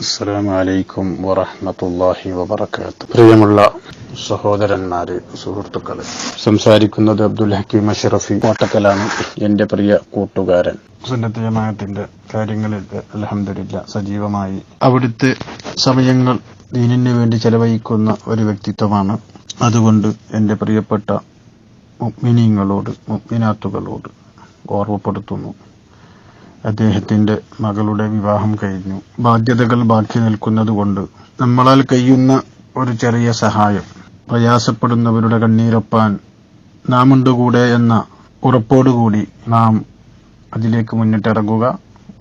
അസ്സലാമു അലൈക്കും വറഹ്മത്തുള്ളാഹി വബറകാതുഹു. പ്രിയമുള്ള സഹോദരന്മാരെ, സുഹൃത്തുക്കളെ, സംസാരിക്കുന്നത് അബ്ദുൽ ഹക്കീം അഷ്റഫി കോട്ടക്കലാണ്. എന്റെ പ്രിയ കൂട്ടുകാരൻ. സുന്നത്ത് ജമാഅത്തിന്റെ കാര്യങ്ങളിൽ അൽഹംദുലില്ലാഹ് സജീവമായി അവിടുത്തെ സമയങ്ങൾ ദീനിനു വേണ്ടി ചെലവഴിക്കുന്ന ഒരു വ്യക്തിത്വമാണ്. അതുകൊണ്ട് എന്റെ പ്രിയപ്പെട്ട മുഅ്മിനീങ്ങളോട് മുഅ്മിനാത്തുകളോട് ഓർമ്മപ്പെടുത്തുന്നു, അദ്ദേഹത്തിന്റെ മകളുടെ വിവാഹം കഴിഞ്ഞു. ബാധ്യതകൾ ബാക്കി നിൽക്കുന്നതുകൊണ്ട് നമ്മളാൽ കഴിയുന്ന ഒരു ചെറിയ സഹായം, പ്രയാസപ്പെടുന്നവരുടെ കണ്ണീരൊപ്പാൻ നാമുണ്ട് കൂടെ എന്ന ഉറപ്പോടുകൂടി നാം അതിലേക്ക് മുന്നിട്ടിറങ്ങുക.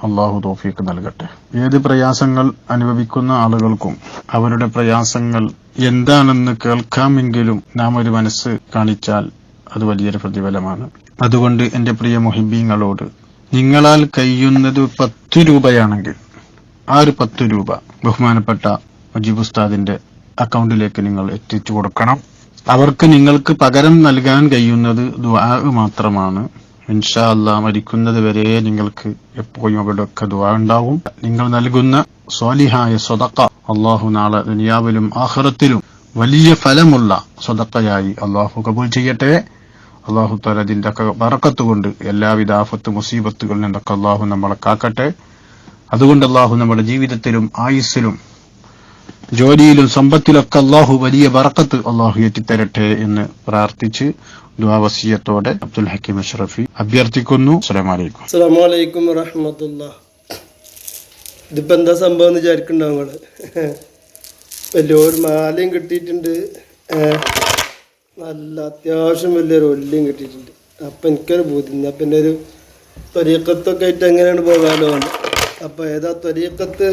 അള്ളാഹു തൗഫീഖ് നൽകട്ടെ. ഏത് പ്രയാസങ്ങൾ അനുഭവിക്കുന്ന ആളുകൾക്കും അവരുടെ പ്രയാസങ്ങൾ എന്താണെന്ന് കേൾക്കാമെങ്കിലും നാം ഒരു മനസ്സ് കാണിച്ചാൽ അത് വലിയൊരു പ്രതിഫലമാണ്. അതുകൊണ്ട് എന്റെ പ്രിയ മുഹിബീങ്ങളോട്, നിങ്ങളാൽ കഴിയുന്നത് 10 രൂപയാണെങ്കിൽ ആ ഒരു 10 രൂപ ബഹുമാനപ്പെട്ട മുജീബ് ഉസ്താദിന്റെ അക്കൗണ്ടിലേക്ക് നിങ്ങൾ എത്തിച്ചു കൊടുക്കണം. അവർക്ക് നിങ്ങൾക്ക് പകരം നൽകാൻ കഴിയുന്നത് ദുആ മാത്രമാണ്. ഇൻഷാ അല്ലാഹ് മരിക്കുന്നത് വരെ നിങ്ങൾക്ക് എപ്പോഴും അവിടെയൊക്കെ ദുആ ഉണ്ടാവും. നിങ്ങൾ നൽകുന്ന സ്വാലിഹായ സ്വതക്ക അള്ളാഹു നാളെ ദുനിയാവിലും ആഖിറത്തിലും വലിയ ഫലമുള്ള സ്വതക്കയായി അള്ളാഹു കബൂൽ ചെയ്യട്ടെ. അള്ളാഹു തആല അതിന്റെ ബറക്കത്ത് കൊണ്ട് എല്ലാവിധ ആഫത്ത് മുസീബത്തുകളിൽ നിന്നൊക്കെ അള്ളാഹു നമ്മളെ കാക്കട്ടെ. അതുകൊണ്ട് അള്ളാഹു നമ്മുടെ ജീവിതത്തിലും ആയുസ്സിലും ജോലിയിലും സമ്പത്തിലൊക്കെ അള്ളാഹു വലിയ ബറക്കത്ത് അള്ളാഹു ഏറ്റിത്തരട്ടെ എന്ന് പ്രാർത്ഥിച്ച് ദുആ വസിയത്തോടെ അബ്ദുൽ ഹക്കീം അഷ്റഫി അഭ്യർത്ഥിക്കുന്നു. അസ്സലാമു അലൈക്കും. അസ്സലാമു അലൈക്കും വറഹ്മത്തുള്ളാഹി. ഇതിപ്പോ എന്താ സംഭവം എന്ന് വിചാരിക്കണ്ടാവും നിങ്ങള്. വലിയൊരു മാലയും കിട്ടിയിട്ടുണ്ട്, നല്ല അത്യാവശ്യം വലിയൊരു ഒല്ലിയും കിട്ടിയിട്ടുണ്ട്. അപ്പം എനിക്കൊരു ബോധ്യം, അപ്പം എൻ്റെ ഒരു ത്വരീഖത്തൊക്കെ ആയിട്ട് എങ്ങനെയാണ് പോകാമല്ലോ എന്ന്. അപ്പം ഏതാ ത്വരീഖത്ത്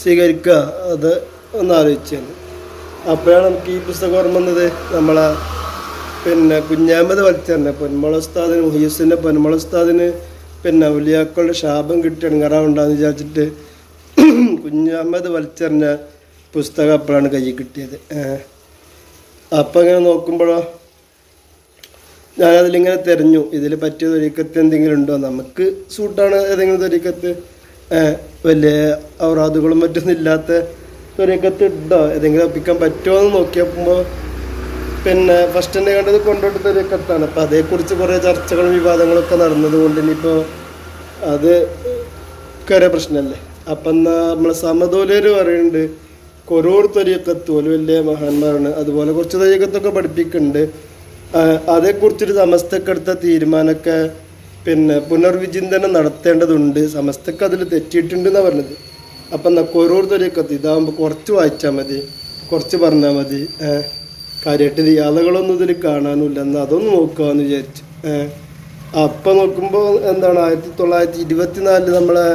സ്വീകരിക്കുക അത് ഒന്ന് ആലോചിച്ചാണ്. അപ്പോഴാണ് നമുക്ക് ഈ പുസ്തകം ഓർമ്മ വന്നത്. നമ്മളെ കുഞ്ഞാമത് വലിച്ചറിഞ്ഞ പൊന്മള ഉസ്താദിന്, മുഹീസിൻ്റെ പൊന്മള ഉസ്താദിന് ഉലിയാക്കളുടെ ശാപം കിട്ടി ഇടങ്ങാറാവുണ്ടാന്ന് വിചാരിച്ചിട്ട് കുഞ്ഞാമത് വലിച്ചറിഞ്ഞ പുസ്തകം അപ്പോഴാണ് കയ്യിൽ കിട്ടിയത്. അപ്പം ഇങ്ങനെ നോക്കുമ്പോഴോ ഞാനതിലിങ്ങനെ തിരഞ്ഞു, ഇതിൽ പറ്റിയ ത്വരീഖത്ത് എന്തെങ്കിലും ഉണ്ടോ, നമുക്ക് സൂട്ടാണ് ഏതെങ്കിലും ത്വരീഖത്ത്, വലിയ ഔറാദുകളും മറ്റൊന്നും ഇല്ലാത്ത ത്വരീഖത്ത് ഉണ്ടോ, ഏതെങ്കിലും ഒപ്പിക്കാൻ പറ്റുമോ എന്ന് നോക്കിയപ്പോൾ ഫസ്റ്റ് തന്നെ കണ്ടത് കൊണ്ടോട്ട് ത്വരീഖത്താണ്. അപ്പം അതേക്കുറിച്ച് കുറേ ചർച്ചകളും വിവാദങ്ങളൊക്കെ നടന്നത് കൊണ്ട് ഇനിയിപ്പോൾ അത് കുറേ പ്രശ്നമല്ലേ. അപ്പം എന്നാൽ നമ്മളെ സമതോലര് പറയുന്നുണ്ട് കൊറൂർ ത്വരീഖത്ത് പോലും വലിയ മഹാന്മാരാണ്, അതുപോലെ കുറച്ച് ത്വരീഖത്തൊക്കെ പഠിപ്പിക്കുന്നുണ്ട്. അതേക്കുറിച്ചൊരു സമസ്തക്കെടുത്ത തീരുമാനമൊക്കെ പുനർവിചിന്തനം നടത്തേണ്ടതുണ്ട്, സമസ്തക്ക് അതിൽ തെറ്റിയിട്ടുണ്ടെന്നാണ് പറഞ്ഞത്. അപ്പം എന്നാൽ കൊറൂർ ത്വരീഖത്ത് ഇതാകുമ്പോൾ കുറച്ച് വായിച്ചാൽ മതി, കുറച്ച് പറഞ്ഞാൽ മതി, കാര്യമായിട്ട് ആളുകളൊന്നും ഇതിൽ കാണാനുമില്ല, എന്നാൽ അതൊന്ന് നോക്കാമെന്ന് വിചാരിച്ചു. അപ്പം നോക്കുമ്പോൾ എന്താണ് 1924 നമ്മളെ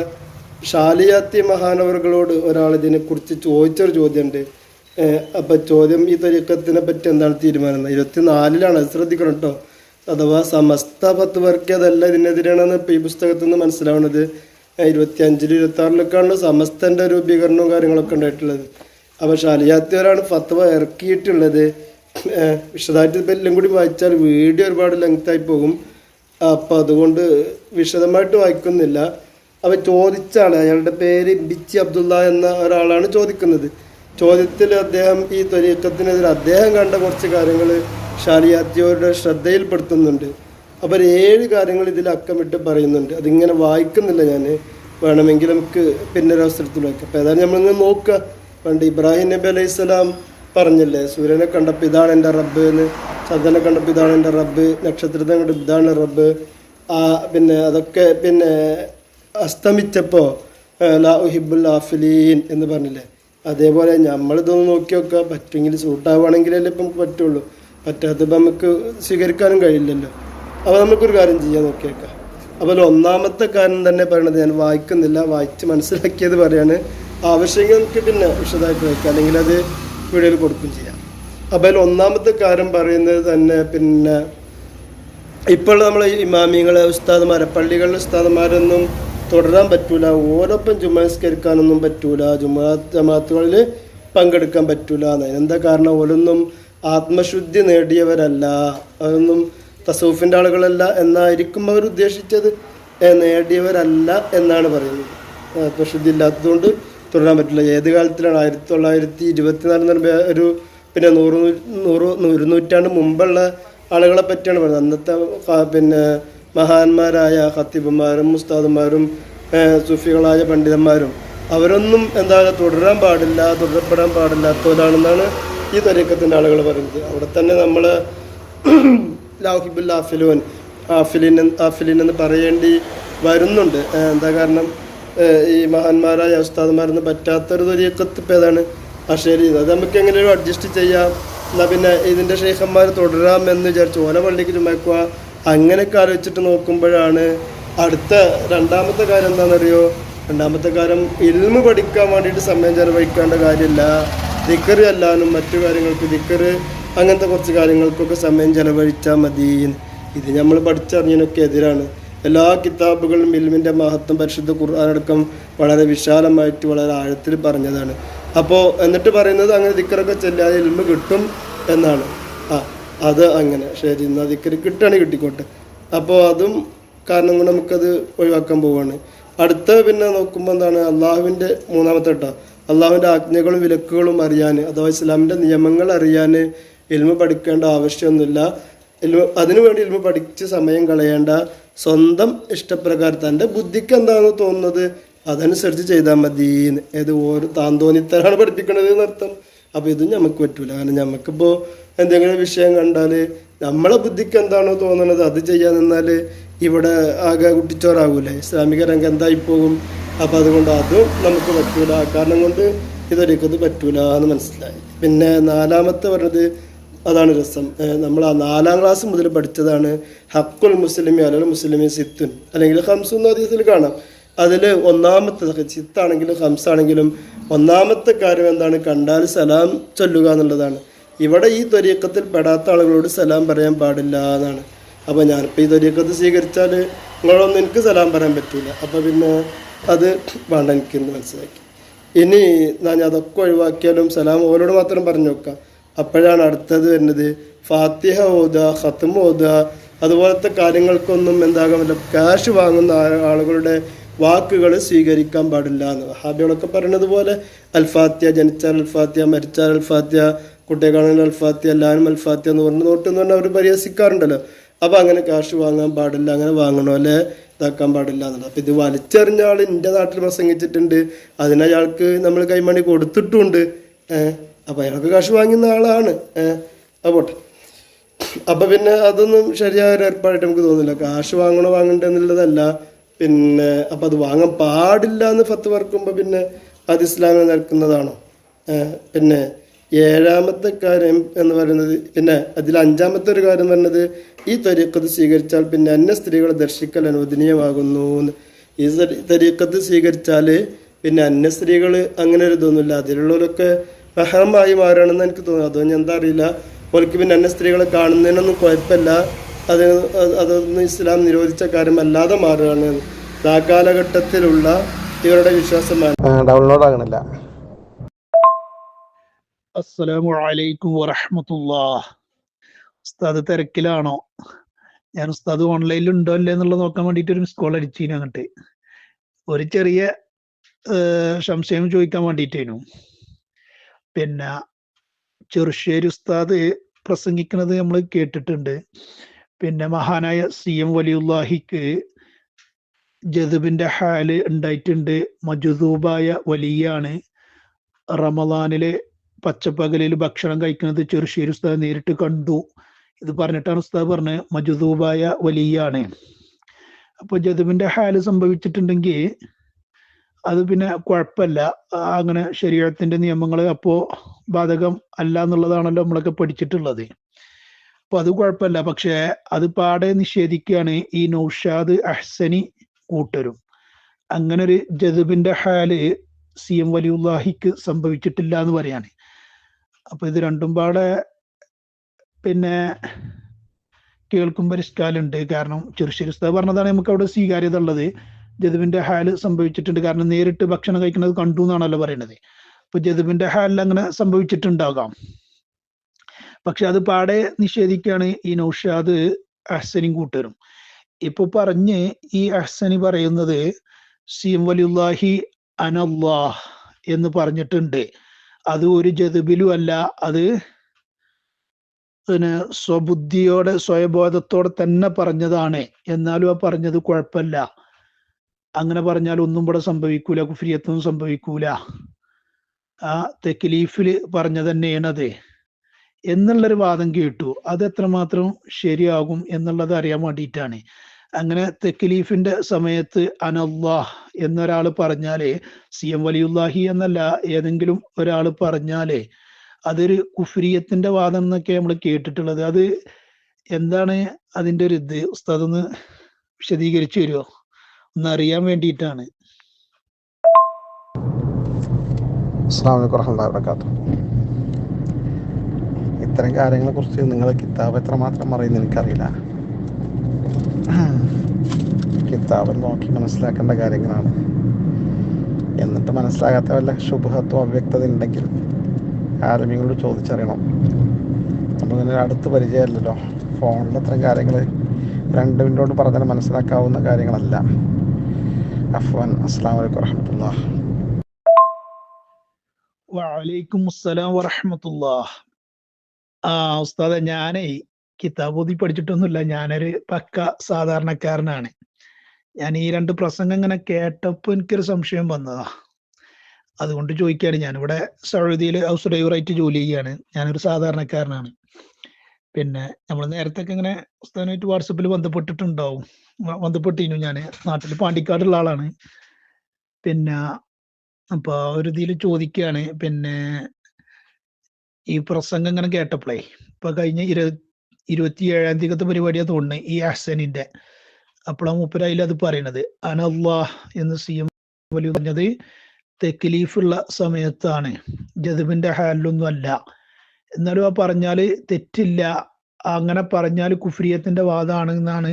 ഷാലിയാത്തി മഹാനവറുകളോട് ഒരാൾ ഇതിനെക്കുറിച്ച് ചോദിച്ചൊരു ചോദ്യമുണ്ട്. അപ്പം ചോദ്യം ഈ ത്വരീഖത്തിനെ പറ്റി എന്താണ് തീരുമാനം. 24ലാണ്, അത് ശ്രദ്ധിക്കണം കേട്ടോ. അഥവാ സമസ്ത ഫത്വവർക്കതല്ല ഇതിനെതിരാണെന്ന് ഇപ്പോൾ ഈ പുസ്തകത്തിൽ നിന്ന് മനസ്സിലാവുന്നത്. 25, 26 സമസ്തൻ്റെ രൂപീകരണവും കാര്യങ്ങളൊക്കെ ഉണ്ടായിട്ടുള്ളത്. അപ്പോൾ ഷാലിയാത്തിയവരാണ് ഫത്വ ഇറക്കിയിട്ടുള്ളത്. വിശദമായിട്ട് ഇപ്പം എല്ലാം കൂടി വായിച്ചാൽ വീഡിയോ ഒരുപാട് ലെങ്തായി പോകും. അപ്പം അതുകൊണ്ട് വിശദമായിട്ട് വായിക്കുന്നില്ല. അവ ചോദിച്ച ആൾ, അയാളുടെ പേര് ബിച്ചി അബ്ദുള്ള എന്ന ഒരാളാണ് ചോദിക്കുന്നത്. ചോദ്യത്തിൽ അദ്ദേഹം ഈ ത്വരീഖത്തിനെതിരെ അദ്ദേഹം കണ്ട കുറച്ച് കാര്യങ്ങൾ ഷാലിയാത്തിയോരുടെ ശ്രദ്ധയിൽപ്പെടുത്തുന്നുണ്ട്. അപ്പോൾ 7 കാര്യങ്ങൾ ഇതിൽ അക്കമിട്ട് പറയുന്നുണ്ട്. അതിങ്ങനെ വായിക്കുന്നില്ല ഞാൻ, വേണമെങ്കിൽ നമുക്ക് പിന്നെ ഒരു അവസരത്തിൽ വായിക്കാം. അപ്പോൾ ഏതായാലും നമ്മളിങ്ങനെ നോക്കുക. പണ്ട് ഇബ്രാഹിം നബി അലൈഹിസ്സലാം പറഞ്ഞില്ലേ, സൂര്യനെ കണ്ടപ്പോൾ ഇതാണ് എൻ്റെ റബ്ബ് എന്ന്, ചന്ദ്രനെ കണ്ടപ്പോൾ ഇതാണ് എൻ്റെ റബ്ബ്, നക്ഷത്രത്തെ കണ്ടപ്പോൾ ഇതാണ് റബ്ബ്. അതൊക്കെ അസ്തമിച്ചപ്പോൾ ലാ ഉഹിബ്ബുൽ ആഫിലീൻ എന്ന് പറഞ്ഞില്ലേ. അതേപോലെ നമ്മളിതൊന്ന് നോക്കി നോക്കുക, പറ്റുമെങ്കിൽ സൂട്ടാവുകയാണെങ്കിലല്ലേ ഇപ്പം നമുക്ക് പറ്റുള്ളൂ, പറ്റാത്തപ്പോൾ നമുക്ക് സ്വീകരിക്കാനും കഴിയില്ലല്ലോ. അപ്പോൾ നമുക്കൊരു കാര്യം ചെയ്യാൻ നോക്കി നോക്കാം. അപ്പോൾ ഒന്നാമത്തെ കാര്യം തന്നെ പറയണത് ഞാൻ വായിക്കുന്നില്ല, വായിച്ച് മനസ്സിലാക്കിയത് പറയാണ്. ആവശ്യമെങ്കിൽ നമുക്ക് പിന്നെ വിശദമായിട്ട് വായിക്കാം, അല്ലെങ്കിൽ അത് വീഡിയോയിൽ കൊടുക്കുകയും ചെയ്യാം. അപ്പോൾ അതിൽ ഒന്നാമത്തെ കാര്യം പറയുന്നത് തന്നെ ഇപ്പോൾ നമ്മൾ ഇമാമിങ്ങളെ ഉസ്താദുമാരെ, പള്ളികളിലെ ഉസ്താദുമാരൊന്നും തുടരാൻ പറ്റൂല, ഓരോപ്പം ജുമാസ്കരിക്കാനൊന്നും പറ്റൂല, ജമാഅത്തുകളിൽ പങ്കെടുക്കാൻ പറ്റൂല. അതിനെന്താ കാരണം? ഓരൊന്നും ആത്മശുദ്ധി നേടിയവരല്ല, അതൊന്നും തസൂഫിൻ്റെ ആളുകളല്ല എന്നായിരിക്കും അവർ ഉദ്ദേശിച്ചത്. നേടിയവരല്ല എന്നാണ് പറയുന്നത്. ആത്മശുദ്ധി ഇല്ലാത്തതുകൊണ്ട് തുടരാൻ പറ്റില്ല. ഏത് കാലത്തിലാണ് 1924 ഒരു പിന്നെ 100 നൂറ്റാണ്ട് മുമ്പുള്ള ആളുകളെ പറ്റിയാണ് പറയുന്നത്. അന്നത്തെ പിന്നെ മഹാന്മാരായ ഖത്തീബുമാരും ഉസ്താദുമാരും സൂഫികളായ പണ്ഡിതന്മാരും അവരൊന്നും തുടരപ്പെടാൻ പാടില്ലാത്തവരാണെന്നാണ് ഈ ത്വരീഖത്തിൻ്റെ ആളുകൾ പറയുന്നത്. അവിടെ തന്നെ നമ്മൾ ലാഹിബുൽ ആഫിലിൻ എന്ന് പറയേണ്ടി വരുന്നുണ്ട്. എന്താ കാരണം, ഈ മഹാന്മാരായ ഉസ്താദുമാരൊന്നും പറ്റാത്തൊരു ത്വരീഖത്ത് ഇപ്പം ഏതാണ് ശരി, അത് നമുക്ക് എങ്ങനെയും അഡ്ജസ്റ്റ് ചെയ്യാം, എന്നാൽ പിന്നെ ഇതിൻ്റെ ഷെയ്ഖന്മാർ തുടരാമെന്ന് വിചാരിച്ചു ഓല പള്ളിക്ക് ചുമക്കുക, അങ്ങനെയൊക്കെ ആലോചിച്ചിട്ട് നോക്കുമ്പോഴാണ് അടുത്ത രണ്ടാമത്തെ കാര്യം എന്താണെന്നറിയോ? രണ്ടാമത്തെ കാര്യം ഇൽമ് പഠിക്കാൻ വേണ്ടിയിട്ട് സമയം ചെലവഴിക്കേണ്ട കാര്യമില്ല, ദിക്ർ ചെല്ലാനും മറ്റു കാര്യങ്ങൾക്ക് ദിക്ർ അങ്ങനത്തെ കുറച്ച് കാര്യങ്ങൾക്കൊക്കെ സമയം ചെലവഴിച്ചാൽ മതി. ഇത് നമ്മൾ പഠിച്ചറിഞ്ഞതിനൊക്കെ എതിരാണ്. എല്ലാ കിതാബുകളും ഇൽമിൻ്റെ മഹത്വം പരിശുദ്ധ ഖുർആനടക്കം വളരെ വിശാലമായിട്ട് വളരെ ആഴത്തിൽ പറഞ്ഞതാണ്. അപ്പോൾ എന്നിട്ട് പറയുന്നത് അങ്ങനെ ദിക്റൊക്കെ ചെല്ലാതെ ഇൽമ് കിട്ടും എന്നാണ്. അത് അങ്ങനെ ശരി, എന്നാൽ ദിക്ർ കിട്ടുകയാണെങ്കിൽ കിട്ടിക്കോട്ടെ. അപ്പോൾ അതും കാരണം കൊണ്ട് നമുക്കത് ഒഴിവാക്കാൻ പോവുകയാണ്. അടുത്ത പിന്നെ നോക്കുമ്പോൾ എന്താണ്, അള്ളാഹുവിൻ്റെ മൂന്നാമത്തെ ഘട്ടം അള്ളാഹുവിൻ്റെ ആജ്ഞകളും വിലക്കുകളും അറിയാൻ, അഥവാ ഇസ്ലാമിൻ്റെ നിയമങ്ങൾ അറിയാൻ ഇൽമ പഠിക്കേണ്ട ആവശ്യമൊന്നുമില്ല. അതിനുവേണ്ടി ഇൽമ പഠിച്ച് സമയം കളയേണ്ട, സ്വന്തം ഇഷ്ടപ്രകാരം തൻ്റെ ബുദ്ധിക്ക് എന്താണെന്ന് തോന്നുന്നത് അതനുസരിച്ച് ചെയ്താൽ മതി. താൻ തോന്നിത്തരാണ് പഠിപ്പിക്കണത് എന്നർത്ഥം. അപ്പോൾ ഇതും നമുക്ക് പറ്റൂല. കാരണം നമുക്കിപ്പോൾ എന്തെങ്കിലും വിഷയം കണ്ടാൽ നമ്മളെ ബുദ്ധിക്ക് എന്താണോ തോന്നുന്നത് അത് ചെയ്യാൻ നിന്നാൽ ഇവിടെ ആകെ കുട്ടിച്ചോറാകൂലേ, ഇസ്ലാമിക രംഗം എന്തായിപ്പോകും. അപ്പോൾ അതുകൊണ്ട് അതും നമുക്ക് പറ്റൂല. കാരണം കൊണ്ട് ഇതൊരിക്കത് പറ്റൂല എന്ന് മനസ്സിലായി. പിന്നെ നാലാമത്തെ പറഞ്ഞത് അതാണ് രസം. നമ്മൾ ആ 4ാം ക്ലാസ് മുതൽ പഠിച്ചതാണ് ഹക്കുൽ മുസ്ലിമി അലൽ മുസ്ലിമി സിത്തുൻ, അല്ലെങ്കിൽ ഹംസുന്ന ഹദീസിൽ കാണാം. അതിൽ ഒന്നാമത്തെ സിത്താണെങ്കിലും ഹംസാണെങ്കിലും ഒന്നാമത്തെ കാര്യം എന്താണ്, കണ്ടാൽ സലാം ചൊല്ലുക എന്നുള്ളതാണ്. ഇവിടെ ഈ ത്വരീഖത്തിൽ പെടാത്ത ആളുകളോട് സലാം പറയാൻ പാടില്ല എന്നാണ്. അപ്പോൾ ഞാനിപ്പോൾ ഈ ത്വരീഖത്ത് സ്വീകരിച്ചാൽ നിങ്ങളൊന്നും എനിക്ക് സലാം പറയാൻ പറ്റില്ല. അപ്പോൾ പിന്നെ അത് വേണ്ട എനിക്കെന്ന് മനസ്സിലാക്കി. ഇനി ഞാൻ അതൊക്കെ ഒഴിവാക്കിയാലും സലാം ഓരോട് മാത്രം പറഞ്ഞു നോക്കാം. അപ്പോഴാണ് അടുത്തത് വരുന്നത് ഫാത്തിഹ ഓതുക, ഖത്മ് ഓതുക, അതുപോലത്തെ കാര്യങ്ങൾക്കൊന്നും എന്താകാൻ പറ്റില്ല. ക്യാഷ് വാങ്ങുന്ന ആളുകളുടെ വാക്കുകൾ സ്വീകരിക്കാൻ പാടില്ല എന്ന് വഹാബികളൊക്കെ പറയുന്നത് പോലെ അൽഫാത്തിയ, ജനിച്ചാൽ അൽഫാത്തിയ, മരിച്ചാൽ അൽഫാത്തിയ, കുട്ടികളാണെങ്കിൽ അൽഫാത്തിയ, എല്ലാവരും അൽഫാത്തിയ എന്ന് പറഞ്ഞ് നോട്ടെന്ന് പറഞ്ഞാൽ അവർ പരിഹസിക്കാറുണ്ടല്ലോ. അപ്പോൾ അങ്ങനെ ക്യാഷ് വാങ്ങാൻ പാടില്ല, അങ്ങനെ വാങ്ങണോ അല്ലെ ഇതാക്കാൻ പാടില്ല എന്നുള്ളത്. അപ്പോൾ ഇത് വലിച്ചെറിഞ്ഞ ആൾ എൻ്റെ നാട്ടിൽ പ്രസംഗിച്ചിട്ടുണ്ട്, അതിനയാൾക്ക് നമ്മൾ കൈമണി കൊടുത്തിട്ടുമുണ്ട്. അപ്പോൾ അയാൾക്ക് കാശ് വാങ്ങുന്ന ആളാണ്. പോട്ടെ. അപ്പം പിന്നെ അതൊന്നും ശരിയായ ഒരു ഏർപ്പാടായിട്ട് നമുക്ക് തോന്നുന്നില്ല. കാശ് വാങ്ങണ്ടേ എന്നുള്ളതല്ല. പിന്നെ അപ്പം അത് വാങ്ങാൻ പാടില്ല എന്ന് ഫത്വ ഇറക്കുമ്പോൾ പിന്നെ അത് ഇസ്ലാമിൽ നിൽക്കുന്നതാണോ? പിന്നെ 7ാമത്തെ കാര്യം എന്ന് പറയുന്നത്, പിന്നെ അതിൽ 5ാമത്തെ ഒരു കാര്യം പറയുന്നത് ഈ ത്വരീഖത്ത് സ്വീകരിച്ചാൽ പിന്നെ അന്യ സ്ത്രീകളെ ദർശിക്കൽ അനുവദനീയമാകുന്നു. ഈ ത്വരീഖത്ത് സ്വീകരിച്ചാൽ പിന്നെ അന്യ സ്ത്രീകൾ അങ്ങനെ ഒരു ഇതൊന്നുമില്ല. അതിലുള്ളവരൊക്കെ മഹറമായി മാറുകയാണെന്ന് എനിക്ക് തോന്നുന്നു. അതൊന്നും എന്താ അറിയില്ല. അവർക്ക് പിന്നെ അന്യ സ്ത്രീകളെ കാണുന്നതിനൊന്നും കുഴപ്പമില്ല. അതൊന്നും ഇസ്ലാം നിരോധിച്ച കാര്യമല്ലാതെ മാറുകയാണ്. ആ കാലഘട്ടത്തിലുള്ള ഇവരുടെ വിശ്വാസമാണ്. ഡൗൺലോഡ് ആകണില്ല. അസ്സലാമു അലൈക്കും വറഹ്മത്തുള്ളാഹ്. ഉസ്താദ് തിരക്കിലാണോ? ഞാൻ ഉസ്താദ് ഓൺലൈനിൽ ഉണ്ടോ അല്ലേ എന്നുള്ളത് നോക്കാൻ വേണ്ടിയിട്ട് ഒരു മിസ് കോൾ അടിച്ചിരുന്നു. അങ്ങോട്ട് ഒരു ചെറിയ സംശയം ചോദിക്കാൻ വേണ്ടിയിട്ടേനു. പിന്നെ ചെറുശ്ശേരി ഉസ്താദ് പ്രസംഗിക്കുന്നത് നമ്മൾ കേട്ടിട്ടുണ്ട്. പിന്നെ മഹാനായ CM വലിയുല്ലാഹിക്ക് ജദബിന്റെ ഹാല് ഉണ്ടായിട്ടുണ്ട്. മജ്ദൂബായ വലിയാണ്. റമദാനിലെ പച്ചപ്പകലിൽ ഭക്ഷണം കഴിക്കുന്നത് ചെറുശ്ശേരി ഉസ്താദ് നേരിട്ട് കണ്ടു. ഇത് പറഞ്ഞിട്ടാണ് ഉസ്താദ് പറഞ്ഞത് മജ്ദൂബായ വലിയാണ്. അപ്പോൾ ജദബിന്റെ ഹാല് സംഭവിച്ചിട്ടുണ്ടെങ്കിൽ അത് പിന്നെ കുഴപ്പമില്ല. അങ്ങനെ ശരീഅത്തിന്റെ നിയമങ്ങൾ അപ്പോൾ ബാധകം അല്ല എന്നുള്ളതാണല്ലോ നമ്മളൊക്കെ പഠിച്ചിട്ടുള്ളത്. അപ്പൊ അത് കുഴപ്പമില്ല. പക്ഷെ അത് പാടെ നിഷേധിക്കുകയാണ് ഈ നൗഷാദ് അഹ്സനി കൂട്ടരും. അങ്ങനെ ഒരു ജദബിന്റെ ഹാല് CM വലിയുല്ലാഹിക്ക് സംഭവിച്ചിട്ടില്ല എന്ന് പറയാണ്. അപ്പൊ ഇത് രണ്ടും പാടെ പിന്നെ കേൾക്കുമ്പോൾ ഇഷ്കാലുണ്ട്. കാരണം ചെറുശ്ശേരി ഉസ്താദ് പറഞ്ഞതാണ് നമുക്ക് അവിടെ സ്വീകാര്യത ഉള്ളത്. ജദബിന്റെ ഹാല് സംഭവിച്ചിട്ടുണ്ട്, കാരണം നേരിട്ട് ഭക്ഷണം കഴിക്കുന്നത് കണ്ടു എന്നാണല്ലോ പറയുന്നത്. അപ്പൊ ജദബിന്റെ ഹാലിൽ അങ്ങനെ സംഭവിച്ചിട്ടുണ്ടാകാം. പക്ഷെ അത് പാടെ നിഷേധിക്കുകയാണ് ഈ നൗഷാദ് അഹ്സനിയും കൂട്ടരും. ഇപ്പൊ പറഞ്ഞ് ഈ അഹ്സനി പറയുന്നത് CM വലിയുല്ലാഹി അനല്ലാഹ് എന്ന് പറഞ്ഞിട്ടുണ്ട്. അത് ഒരു ജദബിലും അല്ല, അത് പിന്നെ സ്വബുദ്ധിയോടെ സ്വയബോധത്തോടെ തന്നെ പറഞ്ഞതാണ്. എന്നാലും ആ പറഞ്ഞത് കുഴപ്പമില്ല, അങ്ങനെ പറഞ്ഞാൽ ഒന്നും ഇവിടെ സംഭവിക്കൂല, കുഫ്രിയത്തൊന്നും സംഭവിക്കൂല, ആ തെക്ലീഫില് പറഞ്ഞ തന്നെയാണത് എന്നുള്ളൊരു വാദം കേട്ടു. അത് എത്രമാത്രം ശരിയാകും എന്നുള്ളത് അറിയാൻ വേണ്ടിയിട്ടാണ്. അങ്ങനെ തെക്ലീഫിന്റെ സമയത്ത് അനല്ലാഹ് എന്നൊരാൾ പറഞ്ഞാല്, CM വലിയുല്ലാഹി എന്നല്ല, ഏതെങ്കിലും ഒരാൾ പറഞ്ഞാല് അതൊരു കുഫ്രിയത്തിന്റെ വാദം എന്നൊക്കെ നമ്മൾ കേട്ടിട്ടുള്ളത്. അത് എന്താണ് അതിന്റെ ഒരു ഇത് ഉസ്താദ് ഒന്ന് വിശദീകരിച്ചു തരുമോ? ഒന്ന് അറിയാൻ വേണ്ടിയിട്ടാണ്. അസ്സലാമു അലൈക്കും വറഹ്മത്തുള്ളാഹി വബറകാതുഹു. ഇത്തരം കാര്യങ്ങളെ കുറിച്ച് നിങ്ങളെ കിതാബ് എത്രമാത്രം അറിയുന്ന എനിക്കറിയില്ല. കിതാബ് നോക്കി മനസ്സിലാക്കേണ്ട കാര്യങ്ങളാണ്. എന്നിട്ട് മനസ്സിലാകാത്ത വല്ല ശുബ്ഹത്തോ അവ്യക്തത ഉണ്ടെങ്കിൽ ആലിമീങ്ങളോട് ചോദിച്ചറിയണം. നമുക്കിങ്ങനെ അടുത്ത് പരിചയമല്ലല്ലോ. ഫോണിൽ അത്തരം കാര്യങ്ങൾ 2 മിനിറ്റോട് പറഞ്ഞാൽ മനസ്സിലാക്കാവുന്ന കാര്യങ്ങളല്ല. അഫ്വാൻ. അസ്സലാമു അലൈക്കും വറഹ്മത്തുള്ളാഹി. വഅലൈക്കും അസ്സലാം വറഹ്മത്തുള്ളാഹ്. ഉസ്താദെ, ഞാനേ കിതാബ് ഓതി പഠിച്ചിട്ടൊന്നുമില്ല. ഞാനൊരു പക്ക സാധാരണക്കാരനാണ്. ഞാൻ ഈ 2 പ്രസംഗം ഇങ്ങനെ കേട്ടപ്പോ എനിക്കൊരു സംശയം വന്നതാ, അതുകൊണ്ട് ചോദിക്കുകയാണ്. ഞാനിവിടെ സൗദിയിൽ ഹൗസ് ഡ്രൈവറായിട്ട് ജോലി ചെയ്യാണ്. ഞാനൊരു സാധാരണക്കാരനാണ്. പിന്നെ നമ്മൾ നേരത്തെ ഇങ്ങനെ ഉസ്താദുമായിട്ട് വാട്സപ്പിൽ ബന്ധപ്പെട്ടിരുന്നു. ഞാൻ നാട്ടിൽ പാണ്ടിക്കാടുള്ള ആളാണ്. പിന്നെ അപ്പൊ ഒരു ഇതിൽ ചോദിക്കുകയാണ്, പിന്നെ ഈ പ്രസംഗം ഇങ്ങനെ കേട്ടപ്പോഴേ, ഇപ്പൊ കഴിഞ്ഞ 27-ാം തീയതി പരിപാടിയാ തോന്നുന്നത്, ഈ അഹ്സനിന്റെ. അപ്പോഴാ മൂപ്പരായിൽ അത് പറയണത് അനല്ലാഹ് എന്ന് CM വലി പറഞ്ഞത് തെക്ലീഫുള്ള സമയത്താണ്, ജദ്ബിന്റെ ഹാലിലൊന്നും അല്ല. എന്നാലും ആ പറഞ്ഞാല് തെറ്റില്ല, അങ്ങനെ പറഞ്ഞാൽ കുഫ്രിയത്തിന്റെ വാദമാണ് എന്നാണ്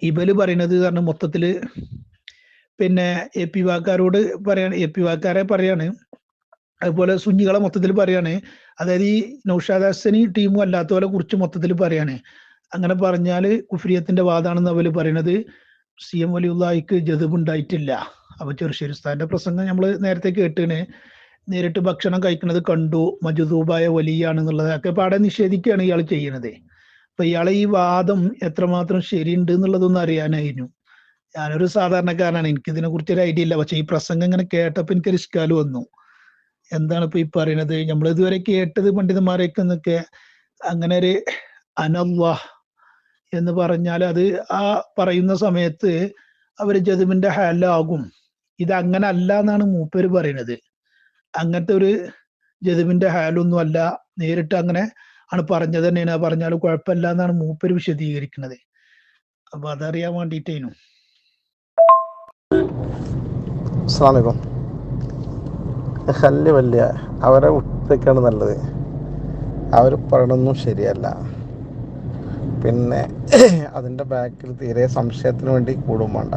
ഇബല് പറയണത്. കാരണം മൊത്തത്തില് പിന്നെ AP വാക്കാരോട് പറയാണ്, AP വാക്കാരെ പറയാണ്, അതുപോലെ സുന്നികളെ മൊത്തത്തിൽ പറയാണ്. അതായത് ഈ നൗഷാദ് ഹസനി ടീമും അല്ലാത്തവരെ കുറിച്ച് മൊത്തത്തിൽ പറയാണ്. അങ്ങനെ പറഞ്ഞാല് കുഫ്രിയത്തിന്റെ വാദാണെന്ന് അവര് പറയണത്. CM വലിയുള്ളാഹിക്ക് ജദ്ബ് ഉണ്ടായിട്ടില്ല. അപ്പൊ ചെറുശ്ശേരി ഉസ്താദിന്റെ പ്രസംഗം നമ്മൾ നേരത്തെ കേട്ടിന്, നേരിട്ട് ഭക്ഷണം കഴിക്കുന്നത് കണ്ടു, മജ്ദൂബായ വലിയാണെന്നുള്ളത് ഒക്കെ പാടെ നിഷേധിക്കുകയാണ് ഇയാൾ ചെയ്യണത്. അപ്പൊ ഇയാളെ ഈ വാദം എത്രമാത്രം ശരിയുണ്ട് എന്നുള്ളതൊന്നും അറിയാനായിരുന്നു. ഞാനൊരു സാധാരണക്കാരനാണ്, എനിക്ക് ഇതിനെ കുറിച്ച് ഒരു ഐഡിയ ഇല്ല. പക്ഷെ ഈ പ്രസംഗം ഇങ്ങനെ കേട്ടപ്പോ എനിക്കൊരു ഇഷ്കാല് വന്നു. എന്താണ് ഇപ്പൊ ഈ പറയുന്നത്? നമ്മൾ ഇതുവരെ കേട്ടത് പണ്ഡിതന്മാരൊക്കെ എന്നൊക്കെ അങ്ങനെ ഒരു അനല്ലാഹ് എന്ന് പറഞ്ഞാൽ അത് ആ പറയുന്ന സമയത്ത് അവര് ജദ്ബിന്റെ ഹാലാകും. ഇത് അങ്ങനെ അല്ല എന്നാണ് മൂപ്പര് പറയുന്നത്. അങ്ങനത്തെ ഒരു ജദ്ബിന്റെ ഹാലൊന്നും അല്ല, നേരിട്ട് അങ്ങനെ ആണ് പറഞ്ഞത് തന്നെയാണ്. പറഞ്ഞാൽ കുഴപ്പമില്ല എന്നാണ് മൂപ്പര് വിശദീകരിക്കുന്നത്. അപ്പൊ അതറിയാൻ വേണ്ടിയിട്ടേനു. അസ്സലാമു അലൈക്കും. ഹല്ല് വലിയ അവരെ വിട്ടേക്കാണ് നല്ലത്. അവർ പറയണതൊന്നും ശരിയല്ല. പിന്നെ അതിൻ്റെ ബാക്കിൽ തീരെ സംശയത്തിന് വേണ്ടി കൂടും വേണ്ട.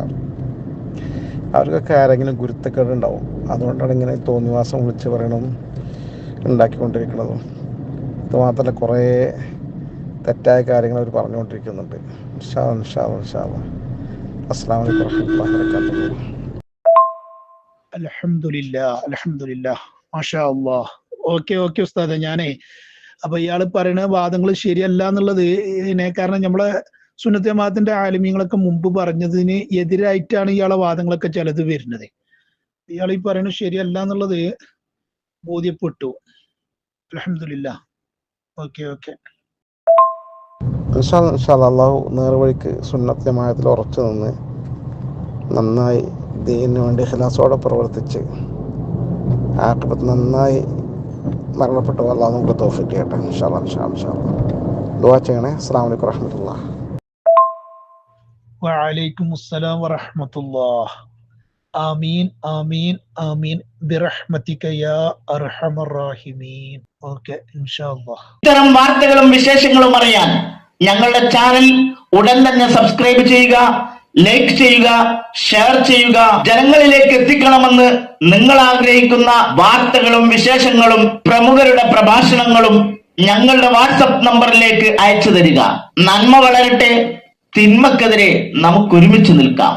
അവർക്കൊക്കെ ആരെങ്കിലും ഗുരുത്തക്കേട് ഉണ്ടാവും. അതുകൊണ്ടാണ് ഇങ്ങനെ തോന്നിവാസം വിളിച്ച് പറയണതും ഉണ്ടാക്കിക്കൊണ്ടിരിക്കുന്നതും. ഇത് മാത്രമല്ല, കുറേ തെറ്റായ കാര്യങ്ങൾ അവർ പറഞ്ഞുകൊണ്ടിരിക്കുന്നുണ്ട്. ഇൻഷാ അല്ലാഹ്. അസ്സലാമു അലൈക്കും വറഹ്മത്തുള്ളാഹി വബറകാതുഹു. അൽഹംദുലില്ലാഹ് മാഷാ അല്ലാഹ്. ഓക്കെ ഉസ്താദെ, ഞാനേ അപ്പൊ ഇയാള് പറയുന്ന വാദങ്ങൾ ശരിയല്ല എന്നുള്ളത് കാരണം നമ്മളെ സുന്നത്ത് ജമാഅത്തിന്റെ ആലിമീങ്ങളൊക്കെ മുമ്പ് പറഞ്ഞതിന് എതിരായിട്ടാണ് ഇയാളെ വാദങ്ങളൊക്കെ ചിലത് വരുന്നത്. ഇയാൾ ഈ പറയുന്നത് ശരിയല്ല എന്നുള്ളത് ബോധ്യപ്പെട്ടു. അൽഹംദുലില്ലാഹ്. ഓക്കെ. അല്ലാഹു നേർവഴിക്ക് സുന്നത്ത് ജമാഅത്തിൽ ഉറച്ചു നിന്ന് നന്നായി ദീനിന് വേണ്ടി ഇഖ്ലാസോടെ പ്രവർത്തിച്ച് ആഖിബത്ത് നന്നായി മരണപ്പെട്ടു അല്ലാഹു നമുക്ക് തൗഫീഖ് ചെയ്യട്ടെ. ഇൻഷാ അല്ലാഹ്. ദുആ ചെയ്യണേ. അസ്സലാമു അലൈക്കും വറഹ്മത്തുള്ളാഹി. വഅലൈക്കും അസ്സലാം വറഹ്മത്തുള്ളാഹ്. ആമീൻ ബിറഹ്മതിക യാ അർഹമർ റഹീമീൻ. ഓക്കെ, ഇൻഷാ അല്ലാഹ്. ഇത്തരം വാർത്തകളും വിശേഷങ്ങളും അറിയാൻ ഞങ്ങളുടെ ചാനൽ ഉടൻ തന്നെ സബ്സ്ക്രൈബ് ചെയ്യുക, ലൈക്ക് ചെയ്യുക, ഷെയർ ചെയ്യുക. ജനങ്ങളിലേക്ക് എത്തിക്കണമെന്ന് നിങ്ങൾ ആഗ്രഹിക്കുന്ന വാർത്തകളും വിശേഷങ്ങളും പ്രമുഖരുടെ പ്രഭാഷണങ്ങളും ഞങ്ങളുടെ വാട്സപ്പ് നമ്പറിലേക്ക് അയച്ചു തരിക. നന്മ വളരട്ടെ, തിന്മക്കെതിരെ നമുക്കൊരുമിച്ച് നിൽക്കാം.